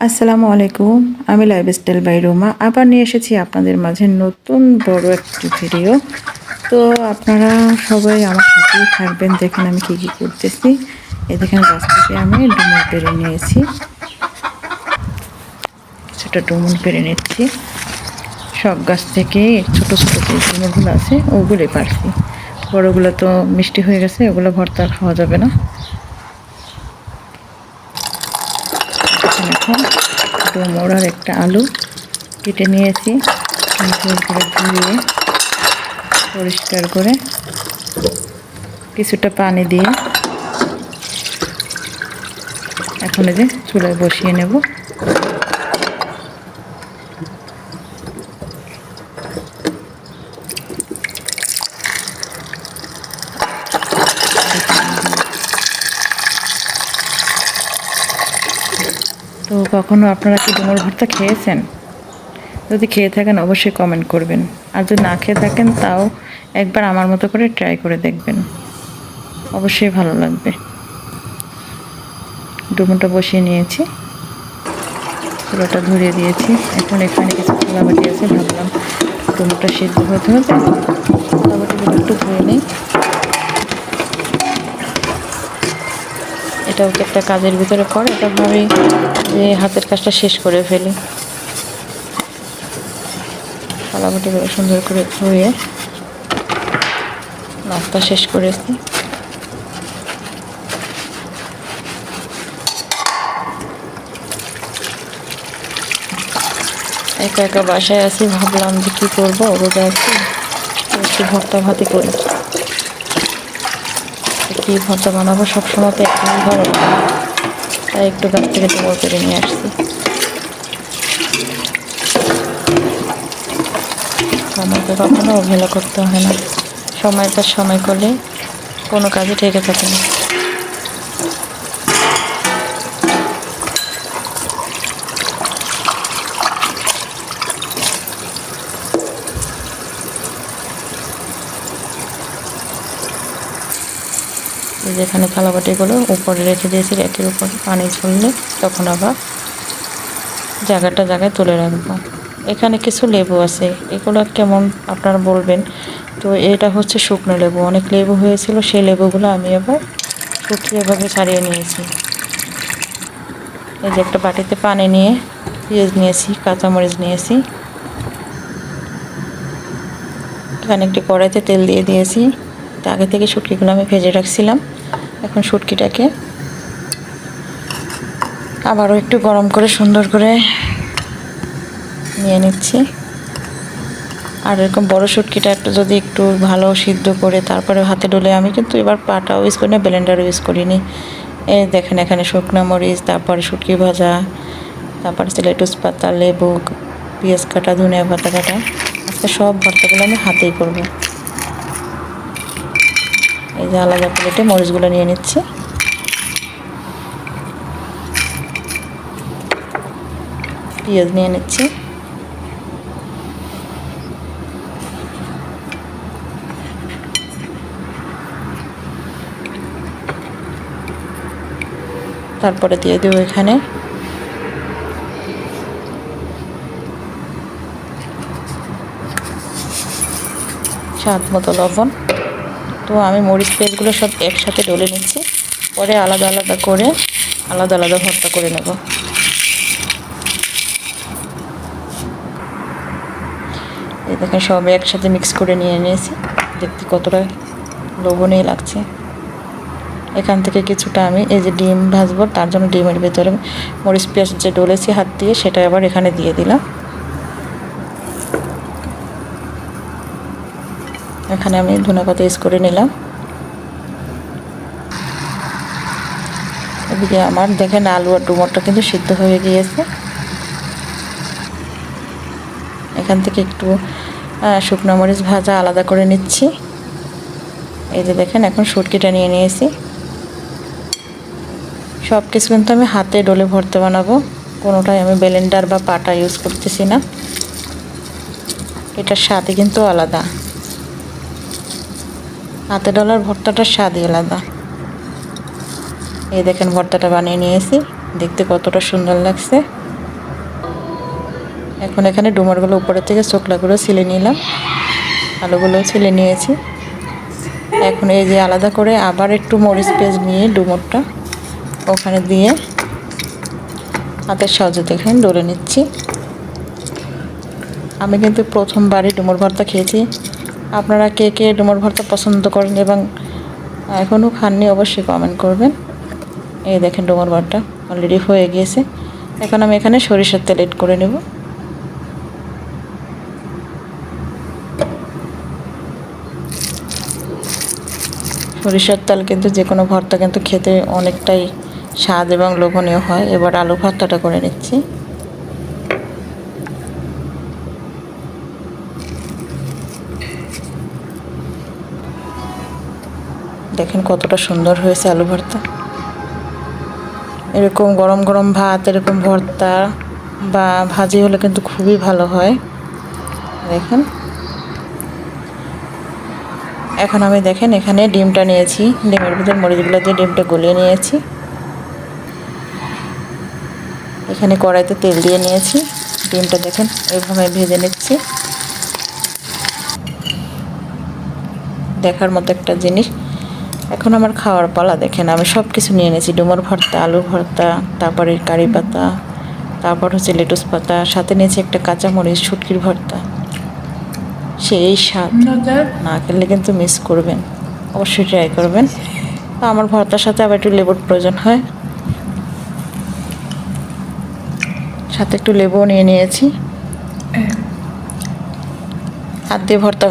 আসসালামু আলাইকুম। আমি লাইফস্টাইল বাই রুমা আবার নিয়ে এসেছি আপনাদের মাঝে নতুন বড় একটি ভিডিও। তো আপনারা সবাই আমার সাথেই থাকবেন। দেখেন আমি কি কি করতেছি। এই দেখেন গাছ থেকে আমি ডুমুর পেড়ে নিয়েছি, কিছুটা ডুমুর পেড়ে নিচ্ছি। সব গাছ থেকে ছোট ছোট যে ডুমুরগুলো আছে ওগুলোই পারছি, বড়গুলো তো মিষ্টি হয়ে গেছে, ওগুলো ভর্তা খাওয়া যাবে না। এখন ডুমুর আর একটা আলু কেটে নিয়েছি, সুন্দর করে ধুয়ে পরিষ্কার করে কিছুটা পানি দিয়ে এখন এই যে চুলায় বসিয়ে নেব। তো কখনো আপনারা কি ডুমুর ভর্তা খেয়েছেন? যদি খেয়ে থাকেন অবশ্যই কমেন্ট করবেন, আর যদি না খেয়ে থাকেন তাও একবার আমার মতো করে ট্রাই করে দেখবেন, অবশ্যই ভালো লাগবে। ডুমুরটা বসিয়ে নিয়েছি, চুলাটা ধরিয়ে দিয়েছি। এখন এখানে কিছু কলাবাটি আছে, ভাবলাম ডুমুরটা সিদ্ধ হতে হতে কলাবাটিগুলো একটু ধুয়ে নিই। এটাও তো একটা কাজের ভিতরে পড়ে, এটা ভাবি যে হাতের কাজটা শেষ করে ফেলি। কলাবাটিগুলো সুন্দর করে ধুয়ে নাস্তা শেষ করেছি। একা একা বাসায় আছি, ভাবলাম যে কী করবো, রোজা আছি, একটু ভর্তা ভাতি করি। কী ভর্তা বানাবো, সবসময় তো একদমই ভালো লাগে, তাই একটু গাছ থেকে ডুমুর পেড়ে নিয়ে আসছি। সময়কে কখনো অবহেলা করতে হয় না, সময়ের কাজ সময় করলে কোনো কাজই ঠেকে থাকে না। যেখানে থালাবাটিগুলো উপরে রেখে দিয়েছি, র্যাকের উপর পানি ঝরলে তখন আবার জায়গায় তুলে রাখবো। এখানে কিছু লেবু আছে, এগুলো কেমন আপনারা বলবেন। তো এটা হচ্ছে শুকনো লেবু, অনেক লেবু হয়েছিল, সেই লেবুগুলো আমি আবার শুকিয়ে এভাবে ছাড়িয়ে নিয়েছি। এই যে একটা বাটিতে পানি নিয়ে পেঁয়াজ নিয়েছি, কাঁচামরিচ নিয়েছি। এখানে একটি কড়াইতে তেল দিয়ে দিয়েছি। আগে থেকে শুটকিগুলো আমি ভেজে রাখছিলাম। এখন শুটকিটাকে আবারও একটু গরম করে সুন্দর করে নিয়ে নিচ্ছি। আর এরকম বড় শুটকিটা যদি একটু ভালো সিদ্ধ করে তারপরে হাতে ডলে, আমি কিন্তু এবার পাটাও ইউজ করি না, ব্লেন্ডারও ইউজ করিনি। এই দেখেন এখানে শুকনো মরিচ, তারপরে শুটকি ভাজা, তারপরে লেটুস পাতা, লেবু, পেঁয়াজ কাটা, ধনিয়া পাতা কাটা, আজকে সব ভর্তাগুলো আমি হাতেই করব। এই যে আলাদা প্লেটে মরিচগুলো নিয়ে নিচ্ছি। পেঁয়াজ নিয়ে নিচ্ছি। তারপরে দিয়ে দেবো এখানে স্বাদ মতো লবণ। তো আমি মরিচ পেঁয়াজগুলো সব একসাথে ডলে নিচ্ছি, পরে আলাদা আলাদা করে আলাদা আলাদা ভর্তা করে নেব। এই দেখেন সব একসাথে মিক্স করে নিয়ে নিয়েছি, দেখতে কতটা লোভনীয় লাগছে। এখান থেকে কিছুটা আমি এই যে ডিম ভাজবো, তার জন্য ডিমের ভেতরে মরিচ পেঁয়াজ যে ডলেছি হাত দিয়ে, সেটা আবার এখানে দিয়ে দিলাম। এখানে আমি ধনেপাতা ইউজ করে নিলাম। এদিকে আমার দেখেন আলু আর ডুমুরটা কিন্তু সিদ্ধ হয়ে গিয়েছে। এখান থেকে একটু শুকনো মরিচ ভাজা আলাদা করে নিচ্ছি। এই যে দেখেন এখন শুটকিটা নিয়ে নিয়েছি। সব কিছু কিন্তু আমি হাতে ডলে ভর্তা বানাবো, কোনোটাই আমি ব্লেন্ডার বা পাটা ইউজ করতেছি না। এটার স্বাদই কিন্তু আলাদা, হাতে ডলার ভর্তাটার স্বাদই আলাদা। এই দেখেন ভর্তাটা বানিয়ে নিয়েছি, দেখতে কতটা সুন্দর লাগছে। এখন এখানে ডুমরগুলো উপরে থেকে চোখলাগুলো ছিলে নিলাম, আলুগুলো ছিলে নিয়েছি। এখন এই যে আলাদা করে আবার একটু মরিচ পেঁয়াজ নিয়ে ডুমরটা ওখানে দিয়ে হাতের সাহায্যে দেখেন ডলে নিচ্ছি। আমি কিন্তু প্রথমবারই ডুমুর ভর্তা খেয়েছি। আপনারা কে কে ডুমুর ভর্তা পছন্দ করেন এবং এখনও খাননি অবশ্যই কমেন্ট করবেন। এই দেখেন ডুমুর ভর্তা অলরেডি হয়ে গিয়েছে। এখন আমি এখানে সরিষার তেল এড করে নেব। সরিষার তেল কিন্তু যে কোনো ভর্তা কিন্তু খেতে অনেকটাই স্বাদ এবং লোভনীয় হয়। এবার আলু ভর্তাটা করে নিচ্ছি। দেখেন কতটা সুন্দর হয়েছে আলু ভর্তা। এরকম গরম গরম ভাত, এরকম ভর্তা বা ভাজি হলে কিন্তু খুবই ভালো হয়। দেখেন এখন আমি দেখেন এখানে ডিমটা নিয়েছি, ডিমের ভিতর মরিচগুলো দিয়ে ডিমটা গলিয়ে নিয়েছি। এখানে কড়াইতে তেল দিয়ে নিয়েছি, ডিমটা দেখেন এইভাবে ভেজে নিচ্ছি। দেখার মতো একটা জিনিস। এখন আমার খাওয়ার পালা। দেখেন আমি সব কিছু নিয়ে নিয়েছি, ডুমুর ভর্তা, আলু ভর্তা, তারপরে কারি পাতা, তারপর হচ্ছে লেটুস পাতা, সাথে নিয়েছি একটা কাঁচামরিচ, শুটকির ভর্তা। সেই স্বাদ না খেলে কিন্তু মিস করবেন, অবশ্যই ট্রাই করবেন। তো আমার ভর্তার সাথে আবার একটু লেবুর প্রয়োজন হয়, সাথে একটু লেবুও নিয়ে নিয়েছি। হাত দিয়ে ভর্তা